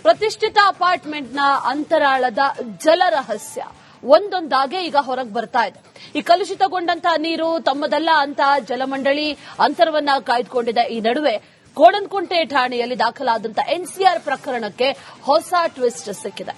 ಪ್ರತಿಷ್ಠಿತ ಅಪಾರ್ಟ್ಮೆಂಟ್ನ ಅಂತರಾಳದ ಜಲರಹಸ್ಯ ಒಂದೊಂದಾಗೆ ಈಗ ಹೊರಗೆ ಬರ್ತಾ ಇದೆ. ಈ ಕಲುಷಿತಗೊಂಡಂತಹ ನೀರು ತಮ್ಮದಲ್ಲ ಅಂತ ಜಲಮಂಡಳಿ ಅಂತರವನ್ನ ಕಾಯ್ದುಕೊಂಡಿದೆ. ಈ ನಡುವೆ ಕೋಣನಕುಂಟೆ ಠಾಣೆಯಲ್ಲಿ ದಾಖಲಾದಂತಹ ಎನ್ಸಿಆರ್ ಪ್ರಕರಣಕ್ಕೆ ಹೊಸ ಟ್ವಿಸ್ಟ್ ಸಿಕ್ಕಿದೆ.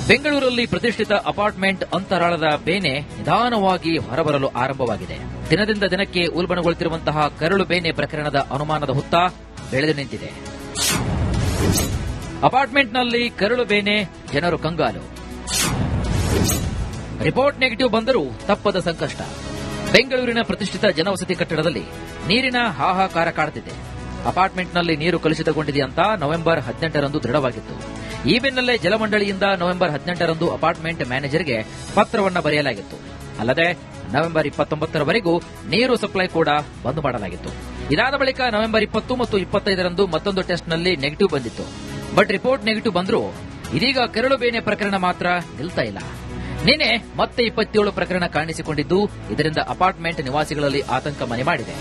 ಬೆಂಗಳೂರಲ್ಲಿ ಪ್ರತಿಷ್ಠಿತ ಅಪಾರ್ಟ್ಮೆಂಟ್ ಅಂತರಾಳದ ಬೇನೆ ನಿಧಾನವಾಗಿ ಹೊರಬರಲು ಆರಂಭವಾಗಿದೆ. ದಿನದಿಂದ ದಿನಕ್ಕೆ ಉಲ್ಬಣಗೊಳ್ಳುತ್ತಿರುವಂತಹ ಕರಳು ಬೇನೆ ಪ್ರಕರಣದ ಅನುಮಾನದ ಹುತ್ತ ಬೆಳೆದು ನಿಂತಿದೆ. ಅಪಾರ್ಟ್ಮೆಂಟ್ನಲ್ಲಿ ಕರಳು ಬೇನೆ, ಜನರು ಕಂಗಾಲು. ರಿಪೋರ್ಟ್ ನೆಗೆಟಿವ್ ಬಂದರೂ ತಪ್ಪದ ಸಂಕಷ್ಟ. ಬೆಂಗಳೂರಿನ ಪ್ರತಿಷ್ಠಿತ ಜನವಸತಿ ಕಟ್ಟಡದಲ್ಲಿ ನೀರಿನ ಹಾಹಾಕಾರ ಕಾಡುತ್ತಿದೆ. ಅಪಾರ್ಟ್ಮೆಂಟ್ನಲ್ಲಿ ನೀರು ಕಲುಷಿತಗೊಂಡಿದೆಯಂತ ನವೆಂಬರ್ 18ರಂದು ದೃಢವಾಗಿತ್ತು. ಈ ಬೆನ್ನಲ್ಲೇ ಜಲಮಂಡಳಿಯಿಂದ ನವೆಂಬರ್ 18ರಂದು ಅಪಾರ್ಟ್ಮೆಂಟ್ ಮ್ಯಾನೇಜರ್ಗೆ ಪತ್ರವನ್ನು ಬರೆಯಲಾಗಿತ್ತು. ಅಲ್ಲದೆ ನವೆಂಬರ್ 29ರವರೆಗೂ ನೀರು ಸಪ್ಲೈ ಕೂಡ ಬಂದ್ ಮಾಡಲಾಗಿತ್ತು. ಇದಾದ ಬಳಿಕ ನವೆಂಬರ್ 20 ಮತ್ತು 25ರಂದು ಮತ್ತೊಂದು ಟೆಸ್ಟ್ನಲ್ಲಿ ನೆಗೆಟಿವ್ ಬಂದಿತ್ತು. ಬಟ್ ರಿಪೋರ್ಟ್ ನೆಗೆಟಿವ್ ಬಂದರೂ ಇದೀಗ ಕರಳು ಬೇನೆ ಪ್ರಕರಣ ಮಾತ್ರ ನಿಲ್ತಾ ಇಲ್ಲ. ನಿನ್ನೆ ಮತ್ತೆ 27 ಪ್ರಕರಣ ಕಾಣಿಸಿಕೊಂಡಿದ್ದು ಇದರಿಂದ ಅಪಾರ್ಟ್ಮೆಂಟ್ ನಿವಾಸಿಗಳಲ್ಲಿ ಆತಂಕ ಮನೆ ಮಾಡಿದೆ.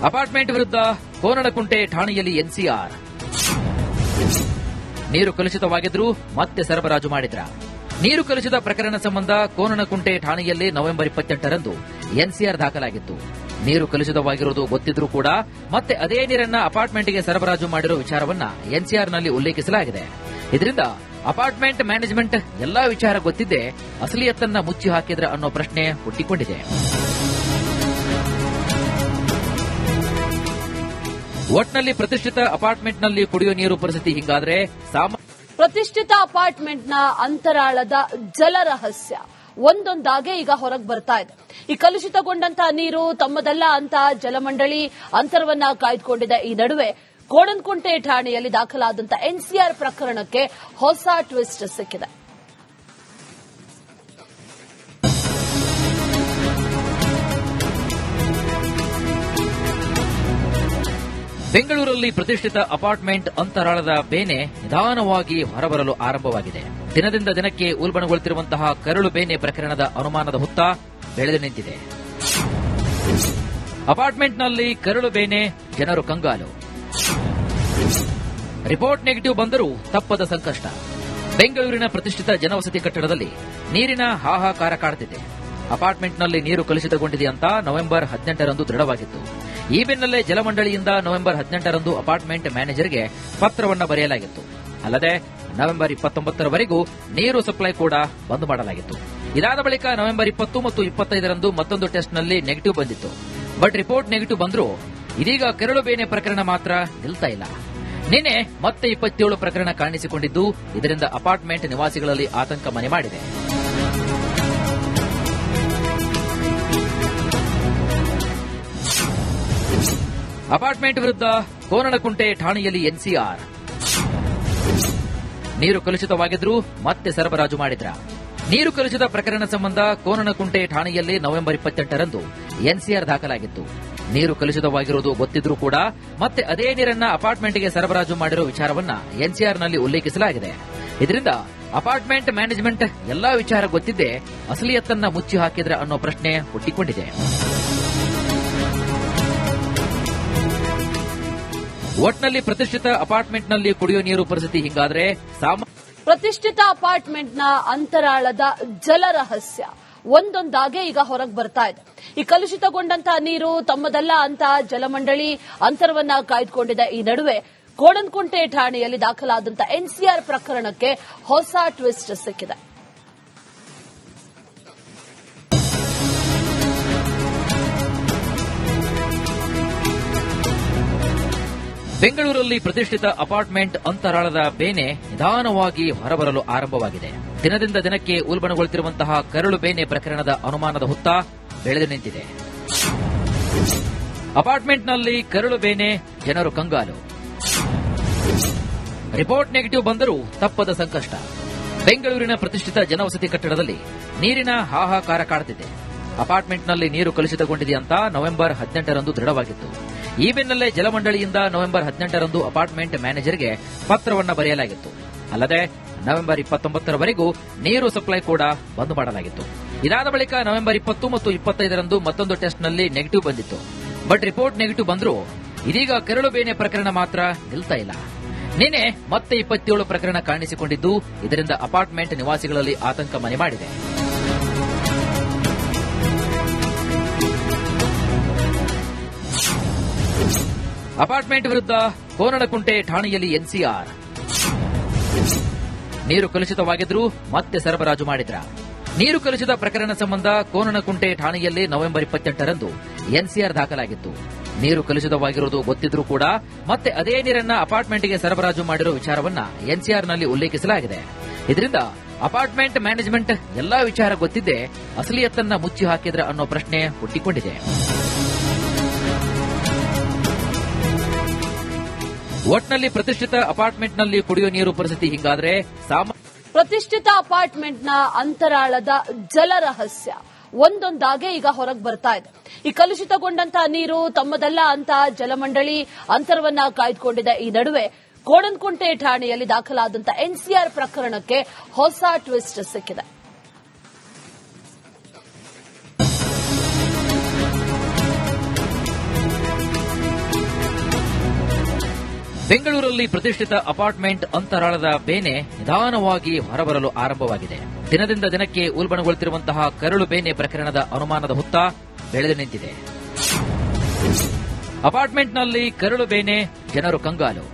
ಅಪಾರ್ಟ್ಮೆಂಟ್ ವಿರುದ್ಧ ಕೋಣನಕುಂಟೆ ಠಾಣೆಯಲ್ಲಿ ಎನ್ಸಿಆರ್. ನೀರು ಕಲುಷಿತವಾಗಿದ್ರೂ ಮತ್ತೆ ಸರಬರಾಜು ಮಾಡಿದ್ರ. ನೀರು ಕಲುಷಿತ ಪ್ರಕರಣ ಸಂಬಂಧ ಕೋಣನಕುಂಟೆ ಠಾಣೆಯಲ್ಲಿ ನವೆಂಬರ್ 28ರಂದು ಎನ್ಸಿಆರ್ ದಾಖಲಾಗಿತ್ತು. ನೀರು ಕಲುಷಿತವಾಗಿರುವುದು ಗೊತ್ತಿದ್ರೂ ಕೂಡ ಮತ್ತೆ ಅದೇ ನೀರನ್ನ ಅಪಾರ್ಟ್ಮೆಂಟ್ಗೆ ಸರಬರಾಜು ಮಾಡಿರುವ ವಿಚಾರವನ್ನ ಎನ್ಸಿಆರ್ನಲ್ಲಿ ಉಲ್ಲೇಖಿಸಲಾಗಿದೆ. ಇದರಿಂದ ಅಪಾರ್ಟ್ಮೆಂಟ್ ಮ್ಯಾನೇಜ್ಮೆಂಟ್ ಎಲ್ಲಾ ವಿಚಾರ ಗೊತ್ತಿದ್ದೇ ಅಸಲಿಯತ್ತನ್ನ ಮುಚ್ಚಿ ಹಾಕಿದ್ರ ಅನ್ನೋ ಪ್ರಶ್ನೆ ಹುಟ್ಟಿಕೊಂಡಿದೆ. ಒಟ್ನಲ್ಲಿ ಪ್ರತಿಷ್ಠಿತ ಅಪಾರ್ಟ್ಮೆಂಟ್ನಲ್ಲಿ ಕುಡಿಯುವ ನೀರು ಪರಿಸ್ಥಿತಿ ಹಿಂಗಾದ್ರೆ ಪ್ರತಿಷ್ಠಿತ ಅಪಾರ್ಟ್ಮೆಂಟ್ನ ಅಂತರಾಳದ ಜಲರಹಸ್ಯ ಒಂದೊಂದಾಗೆ ಈಗ ಹೊರಗೆ ಬರ್ತಾ ಇದೆ. ಈ ಕಲುಷಿತಗೊಂಡಂತಹ ನೀರು ತಮ್ಮದಲ್ಲ ಅಂತ ಜಲಮಂಡಳಿ ಅಂತರವನ್ನ ಕಾಯ್ದುಕೊಂಡಿದೆ. ಈ ನಡುವೆ ಕೋಣನಕುಂಟೆ ಠಾಣೆಯಲ್ಲಿ ದಾಖಲಾದಂತಹ ಎನ್ಸಿಆರ್ ಪ್ರಕರಣಕ್ಕೆ ಹೊಸ ಟ್ವಿಸ್ಟ್ ಸಿಕ್ಕಿದೆ. ಬೆಂಗಳೂರಲ್ಲಿ ಪ್ರತಿಷ್ಠಿತ ಅಪಾರ್ಟ್ಮೆಂಟ್ ಅಂತರಾಳದ ಬೇನೆ ನಿಧಾನವಾಗಿ ಹೊರಬರಲು ಆರಂಭವಾಗಿದೆ. ದಿನದಿಂದ ದಿನಕ್ಕೆ ಉಲ್ಬಣಗೊಳ್ಳುತ್ತಿರುವಂತಹ ಕರಳು ಬೇನೆ ಪ್ರಕರಣದ ಅನುಮಾನದ ಹುತ್ತ ಬೆಳೆದು ನಿಂತಿದೆ. ಅಪಾರ್ಟ್ಮೆಂಟ್ನಲ್ಲಿ ಕರಳು ಬೇನೆ, ಜನರು ಕಂಗಾಲು. ರಿಪೋರ್ಟ್ ನೆಗೆಟಿವ್ ಬಂದರೂ ತಪ್ಪದ ಸಂಕಷ್ಟ. ಬೆಂಗಳೂರಿನ ಪ್ರತಿಷ್ಠಿತ ಜನವಸತಿ ಕಟ್ಟಡದಲ್ಲಿ ನೀರಿನ ಹಾಹಾಕಾರ ಕಾಡುತ್ತಿದೆ. ಅಪಾರ್ಟ್ಮೆಂಟ್ನಲ್ಲಿ ನೀರು ಕಲುಷಿತಗೊಂಡಿದೆಯಂತ ನವೆಂಬರ್ 18ರಂದು ದೃಢವಾಗಿತ್ತು. ಈ ಬೆನ್ನಲ್ಲೇ ಜಲಮಂಡಳಿಯಿಂದ ನವೆಂಬರ್ 18ರಂದು ಅಪಾರ್ಟ್ಮೆಂಟ್ ಮ್ಯಾನೇಜರ್ಗೆ ಪತ್ರವನ್ನು ಬರೆಯಲಾಗಿತ್ತು. ಅಲ್ಲದೆ ನವೆಂಬರ್ 29ರವರೆಗೂ ನೀರು ಸಪ್ಲೈ ಕೂಡ ಬಂದ್ ಮಾಡಲಾಗಿತ್ತು. ಇದಾದ ಬಳಿಕ ನವೆಂಬರ್ 20 ಮತ್ತು 25ರಂದು ಮತ್ತೊಂದು ಟೆಸ್ಟ್ನಲ್ಲಿ ನೆಗೆಟಿವ್ ಬಂದಿತ್ತು. ಬಟ್ ರಿಪೋರ್ಟ್ ನೆಗೆಟಿವ್ ಬಂದರೂ ಇದೀಗ ಕರಳು ಬೇನೆ ಪ್ರಕರಣ ಮಾತ್ರ ನಿಲ್ತಾ ಇಲ್ಲ. ನಿನ್ನೆ ಮತ್ತೆ 27 ಪ್ರಕರಣ ಕಾಣಿಸಿಕೊಂಡಿದ್ದು ಇದರಿಂದ ಅಪಾರ್ಟ್ಮೆಂಟ್ ನಿವಾಸಿಗಳಲ್ಲಿ ಆತಂಕ ಮನೆ ಮಾಡಿದೆ. ಅಪಾರ್ಟ್ಮೆಂಟ್ ವಿರುದ್ಧ ಕೋಣನಕುಂಟೆ ಠಾಣೆಯಲ್ಲಿ ಎನ್ಸಿಆರ್. ನೀರು ಕಲುಷಿತವಾಗಿದ್ರೂ ಮತ್ತೆ ಸರಬರಾಜು ಮಾಡಿದ್ರ. ನೀರು ಕಲುಷಿತ ಪ್ರಕರಣ ಸಂಬಂಧ ಕೋಣನಕುಂಟೆ ಠಾಣೆಯಲ್ಲಿ ನವೆಂಬರ್ 28ರಂದು ಎನ್ಸಿಆರ್ ದಾಖಲಾಗಿತ್ತು. ನೀರು ಕಲುಷಿತವಾಗಿರುವುದು ಗೊತ್ತಿದ್ರೂ ಕೂಡ ಮತ್ತೆ ಅದೇ ನೀರನ್ನ ಅಪಾರ್ಟ್ಮೆಂಟ್ಗೆ ಸರಬರಾಜು ಮಾಡಿರುವ ವಿಚಾರವನ್ನ ಎನ್ಸಿಆರ್ನಲ್ಲಿ ಉಲ್ಲೇಖಿಸಲಾಗಿದೆ. ಇದರಿಂದ ಅಪಾರ್ಟ್ಮೆಂಟ್ ಮ್ಯಾನೇಜ್ಮೆಂಟ್ ಎಲ್ಲಾ ವಿಚಾರ ಗೊತ್ತಿದ್ದೇ ಅಸಲಿಯತ್ತನ್ನ ಮುಚ್ಚಿ ಹಾಕಿದ್ರ ಅನ್ನೋ ಪ್ರಶ್ನೆ ಹುಟ್ಟಿಕೊಂಡಿದೆ. ಒಟ್ನಲ್ಲಿ ಪ್ರತಿಷ್ಠಿತ ಅಪಾರ್ಟ್ಮೆಂಟ್ನಲ್ಲಿ ಕುಡಿಯುವ ನೀರು ಪರಿಸ್ಥಿತಿ ಹಿಂಗಾದ್ರೆ ಪ್ರತಿಷ್ಠಿತ ಅಪಾರ್ಟ್ಮೆಂಟ್ನ ಅಂತರಾಳದ ಜಲರಹಸ್ಯ ಒಂದೊಂದಾಗೆ ಈಗ ಹೊರಗೆ ಬರ್ತಾ ಇದೆ. ಈ ಕಲುಷಿತಗೊಂಡಂತಹ ನೀರು ತಮ್ಮದಲ್ಲ ಅಂತ ಜಲಮಂಡಳಿ ಅಂತರವನ್ನ ಕಾಯ್ದುಕೊಂಡಿದೆ. ಈ ನಡುವೆ ಕೋಣನಕುಂಟೆ ಠಾಣೆಯಲ್ಲಿ ದಾಖಲಾದಂತಹ ಎನ್ಸಿಆರ್ ಪ್ರಕರಣಕ್ಕೆ ಹೊಸ ಟ್ವಿಸ್ಟ್ ಸಿಕ್ಕಿದೆ. ಬೆಂಗಳೂರಲ್ಲಿ ಪ್ರತಿಷ್ಠಿತ ಅಪಾರ್ಟ್ಮೆಂಟ್ ಅಂತರಾಳದ ಬೇನೆ ನಿಧಾನವಾಗಿ ಹೊರಬರಲು ಆರಂಭವಾಗಿದೆ. ದಿನದಿಂದ ದಿನಕ್ಕೆ ಉಲ್ಬಣಗೊಳ್ಳುತ್ತಿರುವಂತಹ ಕರಳು ಬೇನೆ ಪ್ರಕರಣದ ಅನುಮಾನದ ಹುತ್ತ ಬೆಳೆದು ನಿಂತಿದೆ. ಅಪಾರ್ಟ್ಮೆಂಟ್ನಲ್ಲಿ ಕರಳು ಬೇನೆ, ಜನರು ಕಂಗಾಲು. ರಿಪೋರ್ಟ್ ನೆಗೆಟಿವ್ ಬಂದರೂ ತಪ್ಪದ ಸಂಕಷ್ಟ. ಬೆಂಗಳೂರಿನ ಪ್ರತಿಷ್ಠಿತ ಜನವಸತಿ ಕಟ್ಟಡದಲ್ಲಿ ನೀರಿನ ಹಾಹಾಕಾರ ಕಾಡುತ್ತಿದೆ. ಅಪಾರ್ಟ್ಮೆಂಟ್ನಲ್ಲಿ ನೀರು ಕಲುಷಿತಗೊಂಡಿದೆಯಂತ ನವೆಂಬರ್ 18ರಂದು ದೃಢವಾಗಿತ್ತು. ಈ ಬೆನ್ನಲ್ಲೇ ಜಲಮಂಡಳಿಯಿಂದ ನವೆಂಬರ್ 18ರಂದು ಅಪಾರ್ಟ್ಮೆಂಟ್ ಮ್ಯಾನೇಜರ್ಗೆ ಪತ್ರವನ್ನ ಬರೆಯಲಾಗಿತ್ತು. ಅಲ್ಲದೆ ನವೆಂಬರ್ 29ರವರೆಗೂ ನೀರು ಸಪ್ಲೈ ಕೂಡ ಬಂದ್ ಮಾಡಲಾಗಿತ್ತು. ಇದಾದ ಬಳಿಕ ನವೆಂಬರ್ 20 ಮತ್ತು 25ರಂದು ಮತ್ತೊಂದು ಟೆಸ್ಟ್ನಲ್ಲಿ ನೆಗೆಟಿವ್ ಬಂದಿತ್ತು. ಬಟ್ ರಿಪೋರ್ಟ್ ನೆಗೆಟಿವ್ ಬಂದರೂ ಇದೀಗ ಕೆರಳು ಬೇನೆ ಪ್ರಕರಣ ಮಾತ್ರ ನಿಲ್ತಾ ಇಲ್ಲ. ನಿನ್ನೆ ಮತ್ತೆ 27 ಪ್ರಕರಣ ಕಾಣಿಸಿಕೊಂಡಿದ್ದು ಇದರಿಂದ ಅಪಾರ್ಟ್ಮೆಂಟ್ ನಿವಾಸಿಗಳಲ್ಲಿ ಆತಂಕ ಮನೆ ಮಾಡಿದೆ. ಅಪಾರ್ಟ್ಮೆಂಟ್ ವಿರುದ್ಧ ಕೋನನಕುಂಟೆ ಠಾಣೆಯಲ್ಲಿ ಎನ್ಸಿಆರ್. ನೀರು ಕಲುಷಿತವಾಗಿದ್ರೂ ಮತ್ತೆ ಸರಬರಾಜು ಮಾಡಿದ್ರ? ನೀರು ಕಲುಷಿತ ಪ್ರಕರಣ ಸಂಬಂಧ ಕೋನನಕುಂಟೆ ಠಾಣೆಯಲ್ಲಿ ನವೆಂಬರ್ 28ರಂದು ಎನ್ಸಿಆರ್ ದಾಖಲಾಗಿತ್ತು. ನೀರು ಕಲುಷಿತವಾಗಿರುವುದು ಗೊತ್ತಿದ್ರೂ ಕೂಡ ಮತ್ತೆ ಅದೇ ನೀರನ್ನ ಅಪಾರ್ಟ್ಮೆಂಟ್ಗೆ ಸರಬರಾಜು ಮಾಡಿರೋ ವಿಚಾರವನ್ನ ಎನ್ಸಿಆರ್ನಲ್ಲಿ ಉಲ್ಲೇಖಿಸಲಾಗಿದೆ. ಇದರಿಂದ ಅಪಾರ್ಟ್ಮೆಂಟ್ ಮ್ಯಾನೇಜ್ಮೆಂಟ್ ಎಲ್ಲಾ ವಿಚಾರ ಗೊತ್ತಿದ್ದೇ ಅಸಲಿಯತ್ತನ್ನ ಮುಚ್ಚಿ ಹಾಕಿದ್ರ ಅನ್ನೋ ಪ್ರಶ್ನೆ ಹುಟ್ಟಿಕೊಂಡಿದೆ. ಒಟ್ನಲ್ಲಿ ಪ್ರತಿಷ್ಠಿತ ಅಪಾರ್ಟ್ಮೆಂಟ್ನಲ್ಲಿ ಕುಡಿಯುವ ನೀರು ಪರಿಸ್ಥಿತಿ ಹಿಂಗಾದ್ರೆ ಪ್ರತಿಷ್ಠಿತ ಅಪಾರ್ಟ್ಮೆಂಟ್ನ ಅಂತರಾಳದ ಜಲರಹಸ್ಯ ಒಂದೊಂದಾಗೆ ಈಗ ಹೊರಗೆ ಬರ್ತಾ ಇದೆ. ಈ ಕಲುಷಿತಗೊಂಡಂತಹ ನೀರು ತಮ್ಮದಲ್ಲ ಅಂತ ಜಲಮಂಡಳಿ ಅಂತರವನ್ನ ಕಾಯ್ದುಕೊಂಡಿದೆ. ಈ ನಡುವೆ ಕೋಣನಕುಂಟೆ ಠಾಣೆಯಲ್ಲಿ ದಾಖಲಾದಂತಹ ಎನ್ಸಿಆರ್ ಪ್ರಕರಣಕ್ಕೆ ಹೊಸ ಟ್ವಿಸ್ಟ್ ಸಿಕ್ಕಿದೆ. ಬೆಂಗಳೂರಲ್ಲಿ ಪ್ರತಿಷ್ಠಿತ ಅಪಾರ್ಟ್ಮೆಂಟ್ ಅಂತರಾಳದ ಬೇನೆ ನಿಧಾನವಾಗಿ ಹೊರಬರಲು ಆರಂಭವಾಗಿದೆ. ದಿನದಿಂದ ದಿನಕ್ಕೆ ಉಲ್ಬಣಗೊಳ್ಳುತ್ತಿರುವಂತಹ ಕರಳು ಬೇನೆ ಪ್ರಕರಣದ ಅನುಮಾನದ ಹುತ್ತ ಬೆಳೆದು ನಿಂತಿದೆ. ಅಪಾರ್ಟ್ಮೆಂಟ್ನಲ್ಲಿ ಕರಳು ಬೇನೆ, ಜನರು ಕಂಗಾಲು.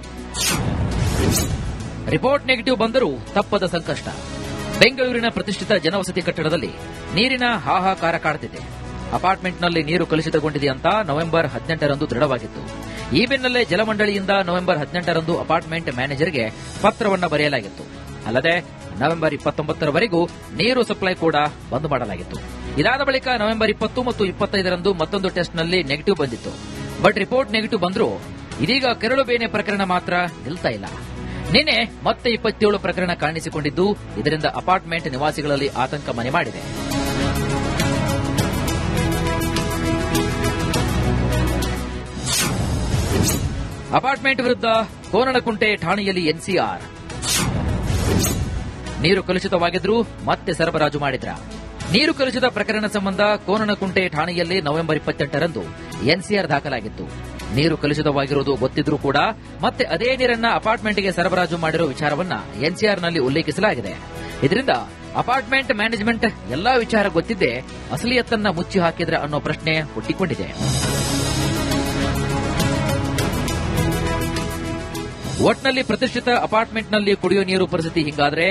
ರಿಪೋರ್ಟ್ ನೆಗೆಟಿವ್ ಬಂದರೂ ತಪ್ಪದ ಸಂಕಷ್ಟ. ಬೆಂಗಳೂರಿನ ಪ್ರತಿಷ್ಠಿತ ಜನವಸತಿ ಕಟ್ಟಡದಲ್ಲಿ ನೀರಿನ ಹಾಹಾಕಾರ ಕಾಡುತ್ತಿದೆ. ಅಪಾರ್ಟ್ಮೆಂಟ್ನಲ್ಲಿ ನೀರು ಕಲುಷಿತಗೊಂಡಿದೆ ಅಂತ ನವೆಂಬರ್ 18ರಂದು ದೃಢವಾಗಿತ್ತು. ಈ ಬೆನ್ನಲ್ಲೇ ಜಲಮಂಡಳಿಯಿಂದ ನವೆಂಬರ್ 18ರಂದು ಅಪಾರ್ಟ್ಮೆಂಟ್ ಮ್ಯಾನೇಜರ್ಗೆ ಪತ್ರವನ್ನ ಬರೆಯಲಾಗಿತ್ತು. ಅಲ್ಲದೆ ನವೆಂಬರ್ 29ರವರೆಗೂ ನೀರು ಸಪ್ಲೈ ಕೂಡ ಬಂದ್ ಮಾಡಲಾಗಿತ್ತು. ಇದಾದ ಬಳಿಕ ನವೆಂಬರ್ 20 ಮತ್ತು 25ರಂದು ಮತ್ತೊಂದು ಟೆಸ್ಟ್ನಲ್ಲಿ ನೆಗೆಟಿವ್ ಬಂದಿತ್ತು. ಬಟ್ ರಿಪೋರ್ಟ್ ನೆಗೆಟಿವ್ ಬಂದರೂ ಇದೀಗ ಕೆರಳು ಬೇನೆ ಪ್ರಕರಣ ಮಾತ್ರ ನಿಲ್ತಾ ಇಲ್ಲ. ನಿನ್ನೆ ಮತ್ತೆ 27 ಪ್ರಕರಣ ಕಾಣಿಸಿಕೊಂಡಿದ್ದು ಇದರಿಂದ ಅಪಾರ್ಟ್ಮೆಂಟ್ ನಿವಾಸಿಗಳಲ್ಲಿ ಆತಂಕ ಮನೆ ಮಾಡಿದೆ. ಅಪಾರ್ಟ್ಮೆಂಟ್ ವಿರುದ್ಧ ಕೋನನಕುಂಟೆ ಠಾಣೆಯಲ್ಲಿ ಎನ್ಸಿಆರ್. ನೀರು ಕಲುಷಿತವಾಗಿದ್ರೂ ಮತ್ತೆ ಸರಬರಾಜು ಮಾಡಿದ್ರ? ನೀರು ಕಲುಷಿತ ಪ್ರಕರಣ ಸಂಬಂಧ ಕೋನನಕುಂಟೆ ಠಾಣೆಯಲ್ಲಿ ನವೆಂಬರ್ 28ರಂದು ಎನ್ಸಿಆರ್ ದಾಖಲಾಗಿತ್ತು. ನೀರು ಕಲುಷಿತವಾಗಿರುವುದು ಗೊತ್ತಿದ್ರೂ ಕೂಡ ಮತ್ತೆ ಅದೇ ನೀರನ್ನ ಅಪಾರ್ಟ್ಮೆಂಟ್ಗೆ ಸರಬರಾಜು ಮಾಡಿರೋ ವಿಚಾರವನ್ನ ಎನ್ಸಿಆರ್ನಲ್ಲಿ ಉಲ್ಲೇಖಿಸಲಾಗಿದೆ. ಇದರಿಂದ ಅಪಾರ್ಟ್ಮೆಂಟ್ ಮ್ಯಾನೇಜ್ಮೆಂಟ್ ಎಲ್ಲಾ ವಿಚಾರ ಗೊತ್ತಿದ್ದೇ ಅಸಲಿಯತ್ತನ್ನ ಮುಚ್ಚಿ ಹಾಕಿದ್ರ ಅನ್ನೋ ಪ್ರಶ್ನೆ ಹುಟ್ಟಿಕೊಂಡಿದೆ. ಒಟ್ನಲ್ಲಿ ಪ್ರತಿಷ್ಠಿತ ಅಪಾರ್ಟ್ಮೆಂಟ್ನಲ್ಲಿ ಕುಡಿಯುವ ನೀರು ಪರಿಸ್ಥಿತಿ ಹಿಂಗಾದ್ರೆ